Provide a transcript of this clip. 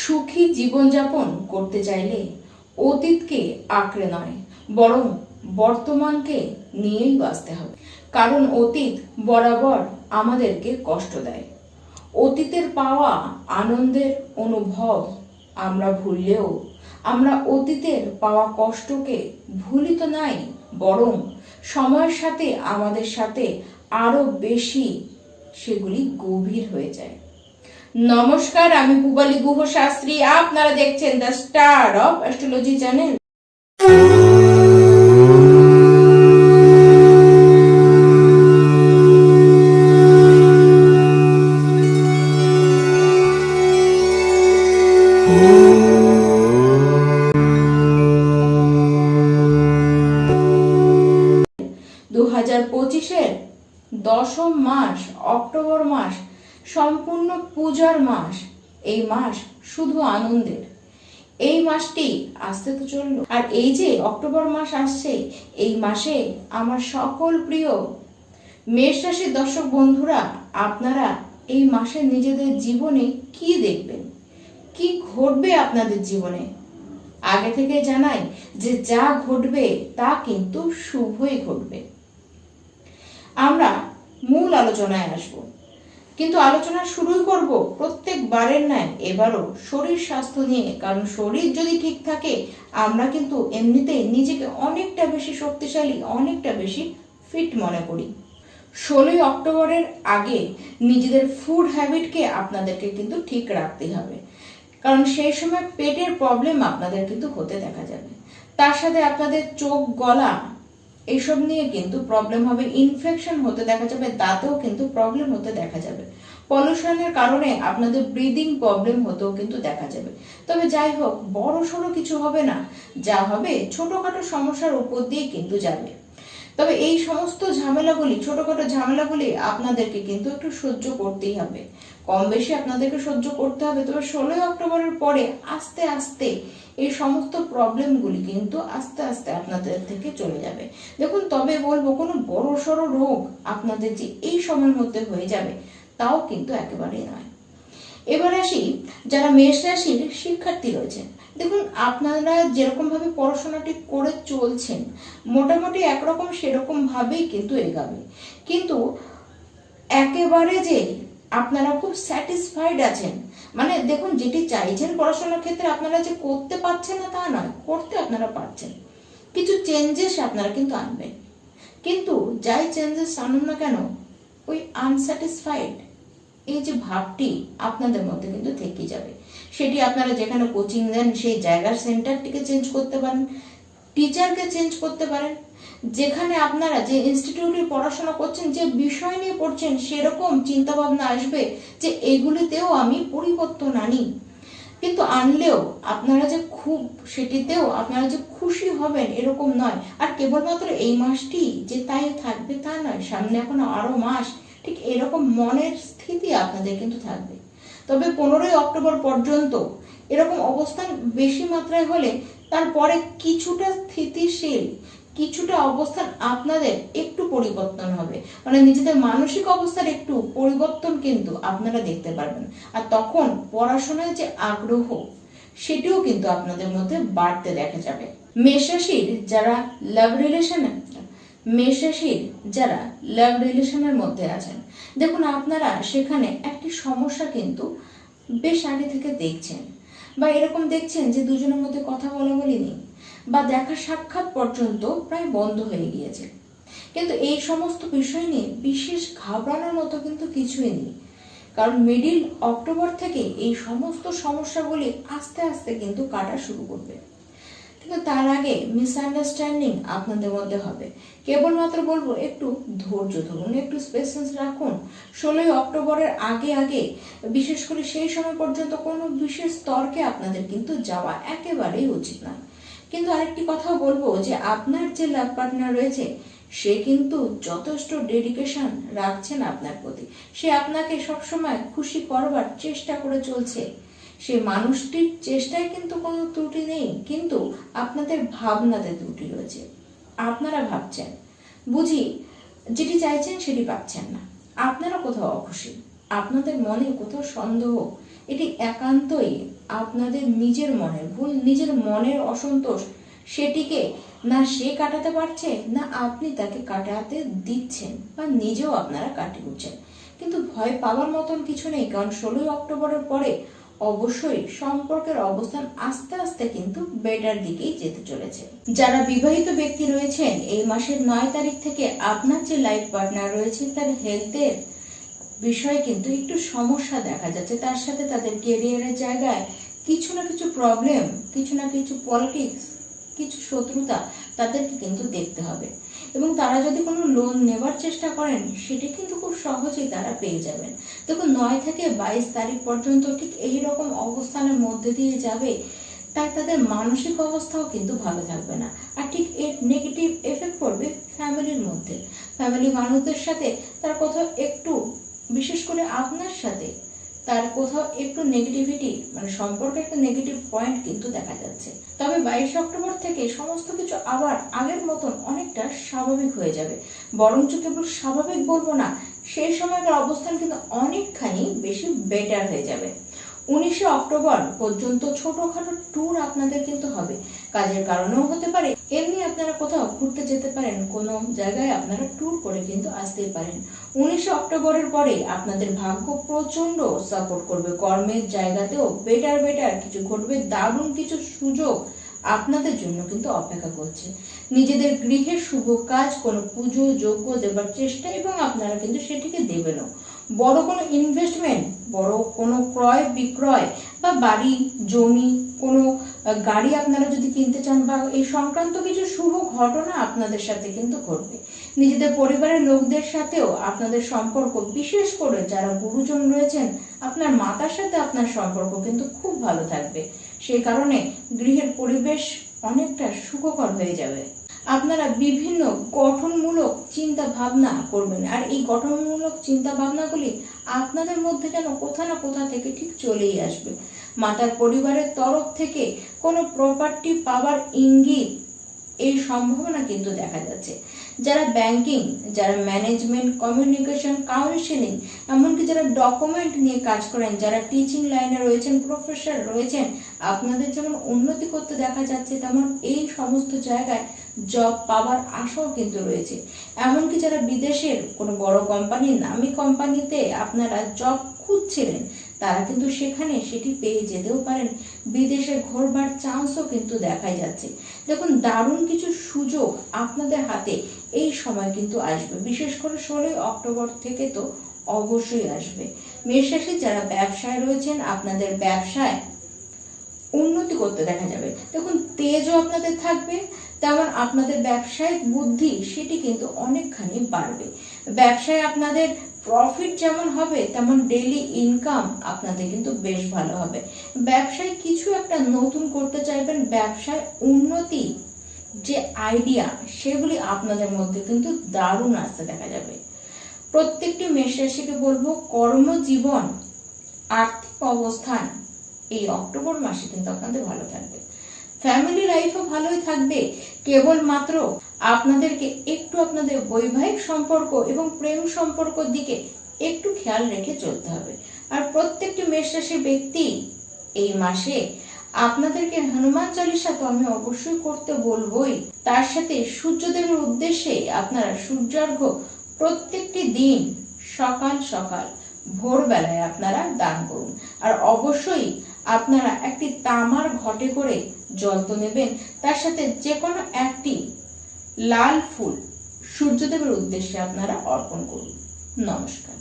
সুখী জীবনযাপন করতে চাইলে অতীতকে আঁকড়ে নয়, বরং বর্তমানকে নিয়েই বাঁচতে হবে। কারণ অতীত বরাবর আমাদেরকে কষ্ট দেয়। অতীতের পাওয়া আনন্দের অনুভব আমরা ভুললেও আমরা অতীতের পাওয়া কষ্টকে ভুলি তো নাই, বরং সময়ের সাথে আমাদের সাথে আরো বেশি সেগুলি গভীর হয়ে যায়। নমস্কার, আমি পূবালী গুহ শাস্ত্রী। আপনারা দেখছেন the star of astrology channel. দু 2025-এর দশম মাস অক্টোবর মাস সম্পূর্ণ পূজার মাস। এই মাস শুধু আনন্দের। এই মাসটি আসতে তো চললো, আর এই যে অক্টোবর মাস আসছে, এই মাসে আমার সকল প্রিয় মেষ রাশির দর্শক বন্ধুরা, আপনারা এই মাসে নিজেদের জীবনে কি দেখবেন, কি ঘটবে আপনাদের জীবনে। আগে থেকে জানাই যে যা ঘটবে তা কিন্তু শুভই ঘটবে। আমরা মূল আলোচনায় আসব, কিন্তু আলোচনা শুরুই করব প্রত্যেকবারের ন্যায় এবারও শরীর স্বাস্থ্য নিয়ে। কারণ শরীর যদি ঠিক থাকে, আমরা কিন্তু এমনিতেই নিজেকে অনেকটা বেশি শক্তিশালী, অনেকটা বেশি ফিট মনে করি। 16 অক্টোবরের আগে নিজেদের ফুড হ্যাবিটকে আপনাদেরকে কিন্তু ঠিক রাখতে হবে, কারণ সেই সময় পেটের প্রবলেম আপনাদের কিন্তু হতে দেখা যাবে। তার সাথে আপনাদের চোখ, গলা এইসব নিয়ে কিন্তু প্রবলেম হবে, ইনফেকশন হতে দেখা যাবে, দাঁতেও কিন্তু প্রবলেম হতে দেখা যাবে। পলিউশনের কারণে আপনাদের ব্রিদিং প্রবলেম হতেও কিন্তু দেখা যাবে। তবে যাই হোক, বড় সড়ো কিছু হবে না, যা হবে ছোটখাটো সমস্যার উপর দিয়ে কিন্তু যাবে। তবে এই সমস্ত ঝামেলাগুলি, ছোটখাটো ঝামেলাগুলি আপনাদেরকে কিন্তু একটু সহ্য করতেই হবে, কম বেশি আপনাদেরকে সহ্য করতে হবে। তবে 16 অক্টোবরের পরে আস্তে আস্তে এই সমস্ত প্রবলেমগুলি কিন্তু আস্তে আস্তে আপনাদের থেকে চলে যাবে। দেখুন, তবে বলবো কোনো বড় সড়ো রোগ আপনাদের যে এই সময়ের মধ্যে হয়ে যাবে তাও কিন্তু একেবারেই নয়। এবার আসি যারা মেষ রাশির শিক্ষার্থী রয়েছেন। দেখুন, আপনারা যেরকম ভাবে পড়াশোনাটি করে চলছেন, মোটামুটি একরকম সেরকম ভাবেই কিন্তু এগাবে, কিন্তু একেবারে যে আপনারা খুব স্যাটিসফাইড আছেন, মানে দেখুন, যেটি চাইছেন পড়াশোনার ক্ষেত্রে আপনারা যে করতে পারছেন না তা নয়, করতে আপনারা পারছেন। কিছু চেঞ্জেস আপনারা কিন্তু আনবেন, কিন্তু যাই চেঞ্জেস আনুন না কেন, ওই আনস্যাটিসফাইড এই যে ভাবটি আপনাদের মধ্যে কিন্তু থেকে যাবে। সেটি আপনারা যেখানে কোচিং দেন সেই জায়গার সেন্টারটিকে চেঞ্জ করতে পারেন, টিচারকে চেঞ্জ করতে পারেন। যেখানে আপনারা যে ইনস্টিটিউটে পড়াশোনা করছেন, যে বিষয় নিয়ে পড়ছেন, সেরকম চিন্তা ভাবনা আসবে যে এগুলিতেও আমি পরিবর্তন আনি। কিন্তু আনলেও আপনারা যে খুব সেটিতেও আপনারা যে খুশি হবেন এরকম নয়। আর কেবলমাত্র এই মাসটি যে তাই থাকবে তা নয়, সামনে এখনো আরো মাস ঠিক এরকম মনের স্থিতি আপনাদের কিন্তু থাকবে। তবে 15 অক্টোবর পর্যন্ত এরকম অবস্থান বেশি মাত্রায় হলে তারপরে কিছুটা স্থিতিশীল, কিছুটা অবস্থান আপনাদের একটু পরিবর্তন হবে, মানে নিজেদের মানসিক অবস্থার একটু পরিবর্তন কিন্তু আপনারা দেখতে পারবেন। আর তখন পড়াশোনায় যে আগ্রহ সেটিও কিন্তু আপনাদের মধ্যে বাড়তে দেখা যাবে। মেষ রাশির যারা লাভ রিলেশনের মধ্যে আছেন, দেখুন আপনারা সেখানে একটি সমস্যা কিন্তু বেশ আগে থেকে দেখছেন, বা এরকম দেখছেন যে দুজনের মধ্যে কথা বলা নেই, বা দেখা সাক্ষাৎ পর্যন্ত প্রায় বন্ধ হয়ে গিয়েছে। কিন্তু এই সমস্ত বিষয় নিয়ে বিশেষ ঘাবড়ানোর মতো কিন্তু কিছুই নেই, কারণ মিডিল অক্টোবর থেকে এই সমস্ত সমস্যাগুলি আস্তে আস্তে কিন্তু কাটা শুরু করবে। কিন্তু তার আগে মিসআন্ডারস্ট্যান্ডিং আপনাদের মধ্যে হবে। কেবলমাত্র বলবো একটু ধৈর্য ধরুন, একটু পেশেন্স রাখুন। 16 অক্টোবরের আগে বিশেষ করে সেই সময় পর্যন্ত কোনো বিশেষ স্তরকে আপনাদের কিন্তু যাওয়া একেবারেই উচিত নয়। কিন্তু আরেকটি কথা বলবো যে আপনার যে লাভ পার্টনার রয়েছে সে কিন্তু যথেষ্ট ডেডিকেশন রাখছেন আপনার প্রতি, সে আপনাকে সবসময় খুশি করবার চেষ্টা করে চলছে। সেই মানুষটির চেষ্টায় কিন্তু কোনো ত্রুটি নেই, কিন্তু আপনাদের ভাবনাতে ত্রুটি রয়েছে। আপনারা ভাবছেন বুঝি যেটি চাইছেন সেটি পাচ্ছেন না, আপনারা কোথাও অখুশি, আপনাদের মনে কোথাও সন্দেহ, এটি একান্তই আপনাদের নিজের মনের ভুল, নিজের মনের অসন্তোষ, সেটিকে না সে কাটাতে পারছে, না আপনি তাকে কাটাতে দিচ্ছেন, বা নিজেও আপনারা কাটিয়ে উঠছেন। কিন্তু ভয় পাওয়ার মতন কিছু নেই, কারণ 16ই অক্টোবরের পরে অবশ্যই সম্পর্কের অবস্থান আস্তে আস্তে কিন্তু বেটার দিকেই যেতে চলেছে। যারা বিবাহিত ব্যক্তি রয়েছেন, এই মাসের 9 তারিখ থেকে আপনার যে লাইফ পার্টনার রয়েছে তার হেলথের বিষয়ে কিন্তু একটু সমস্যা দেখা যাচ্ছে। তার সাথে তাদের কেরিয়ারের জায়গায় কিছু না কিছু প্রবলেম, কিছু না কিছু পলিটিক্স, কিছু শত্রুতা তাদেরকে কিন্তু দেখতে হবে। এবং তারা যদি কোনো লোন নেবার চেষ্টা করেন, সেটি কিন্তু খুব সহজেই তারা পেয়ে যাবেন। দেখুন, 9 থেকে 22 তারিখ পর্যন্ত ঠিক এই রকম অবস্থানের মধ্যে দিয়ে যাবে, তাই তাদের মানসিক অবস্থাও কিন্তু ভালো থাকবে না। আর ঠিক এর নেগেটিভ এফেক্ট পড়বে ফ্যামিলির মধ্যে। ফ্যামিলি মানুষদের সাথে তার কোথাও একটু, বিশেষ করে আপনার সাথে তার কোথাও একটু নেগেটিভিটি, মানে সম্পর্কে একটা নেগেটিভ পয়েন্ট কিন্তু দেখা যাচ্ছে। তবে 22 অক্টোবর থেকে সমস্ত কিছু আবার আগের মতন অনেকটা স্বাভাবিক হয়ে যাবে। বরঞ্চ কেবল স্বাভাবিক বলবো না, সেই সময়কার অবস্থান কিন্তু অনেকখানি বেশি বেটার হয়ে যাবে। 19 অক্টোবর পর্যন্ত ছোটখাটো ট্যুর আপনাদের কিন্তু হবে, কাজের কারণেও হতে পারে, এমনি আপনারা কোথাও ঘুরতে যেতে পারেন, কোনো জায়গায় আপনারা ট্যুর করে কিন্তু আসতেই পারেন। 19 অক্টোবরের পরে আপনাদের ভাগ্য প্রচন্ড সাপোর্ট করবে, কর্মের জায়গাতেও বেটার কিছু ঘটবে, দারুণ কিছু সুযোগ আপনাদের জন্য কিন্তু অপেক্ষা করছে। নিজেদের গৃহের শুভ কাজ, কোনো পুজো যজ্ঞ দেবার চেষ্টা, এবং আপনারা কিন্তু সেটিকে দেবেনও। বড় কোনো ইনভেস্টমেন্ট, বড় কোনো ক্রয় বিক্রয়, বা বাড়ি জমি, কোনো গাড়ি আপনারা যদি কিনতে চান, বা এই সংক্রান্ত কিছু শুভ ঘটনা আপনাদের সাথে কিন্তু ঘটবে। নিজেদের পরিবারের লোকদের সাথেও আপনাদের সম্পর্ক, বিশেষ করে যারা গুরুজন রয়েছেন, আপনার মাতার সাথে আপনার সম্পর্ক কিন্তু খুব ভালো থাকবে। সেই কারণে গৃহের পরিবেশ অনেকটা সুখকর হয়ে যাবে। আপনারা বিভিন্ন গঠনমূলক চিন্তা ভাবনা করবেন, আর এই গঠনমূলক চিন্তা ভাবনাগুলি আপনাদের মধ্যে যেন কোথা না কোথা থেকে ঠিক চলেই আসবে। মাতার পরিবারের তরফ থেকে কোনো প্রপার্টি পাওয়ার ইঙ্গিত, এই সম্ভাবনা কিন্তু দেখা যাচ্ছে। যারা ব্যাংকিং, যারা ম্যানেজমেন্ট, কমিউনিকেশন, কাউন্সিলিং, এমনকি যারা ডকুমেন্ট নিয়ে কাজ করেন, যারা টিচিং লাইনে রয়েছেন, প্রফেসর রয়েছেন, আপনাদের যেমন উন্নতি করতে দেখা যাচ্ছে, তেমন এই সমস্ত জায়গায় জব পাওয়ার আশাও কিন্তু রয়েছে। এমনকি যারা বিদেশের কোনো বড় কোম্পানি, নামী কোম্পানিতে আপনারা জব খুঁজছিলেন, তারা কিন্তু সেখানে সেটি পেয়ে যেতেও পারেন। বিদেশে ঘোরবার চান্সও কিন্তু দেখাই যাচ্ছে। দেখুন, দারুণ কিছু সুযোগ আপনাদের হাতে এই সময় কিন্তু আসবে, বিশেষ করে 16 অক্টোবর থেকে তো অবশ্যই আসবে। মেষ রাশি যারা ব্যবসায় রয়েছেন, আপনাদের ব্যবসায় উন্নতি করতে দেখা যাবে। দেখুন, তেজও আপনাদের থাকবে, তেমন আপনাদের ব্যবসায়িক বুদ্ধি সেটি কিন্তু অনেকখানি বাড়বে। ব্যবসায় আপনাদের প্রফিট যেমন হবে, তেমন ডেইলি ইনকাম আপনাদের কিন্তু বেশ ভালো হবে। ব্যবসায় কিছু একটা নতুন করতে চাইবেন, ব্যবসায় উন্নতি যে আইডিয়া, সেগুলি আপনাদের মধ্যে কিন্তু দারুণ আসতে দেখা যাবে। প্রত্যেকটি মেষ রাশিকে বলবো, কর্মজীবন, আর্থিক অবস্থান এই অক্টোবর মাসে কিন্তু আপনাদের ভালো থাকবে। ফ্যামিলি লাইফও ভালোই থাকবে, কেবলমাত্র আপনাদেরকে একটু আপনাদের বৈবাহিক সম্পর্ক এবং প্রেম সম্পর্কের দিকে একটু খেয়াল রেখে চলতে হবে। আর প্রত্যেকটি মেষ রাশির ব্যক্তি এই মাসে আপনাদেরকে হনুমান চালিসা তো আমি অবশ্যই করতে বলবোই, তার সাথে সূর্যদেবের উদ্দেশ্যে আপনারা সূর্যার্ঘ্য প্রত্যেকটি দিন সকাল সকাল ভোরবেলায় আপনারা দান করুন। আর অবশ্যই আপনারা একটি তামার ঘটে করে জল তো নেবেন, তার সাথে যে কোনো একটি লাল ফুল সূর্যদেবের উদ্দেশ্যে আপনারা অর্পণ করুন। নমস্কার।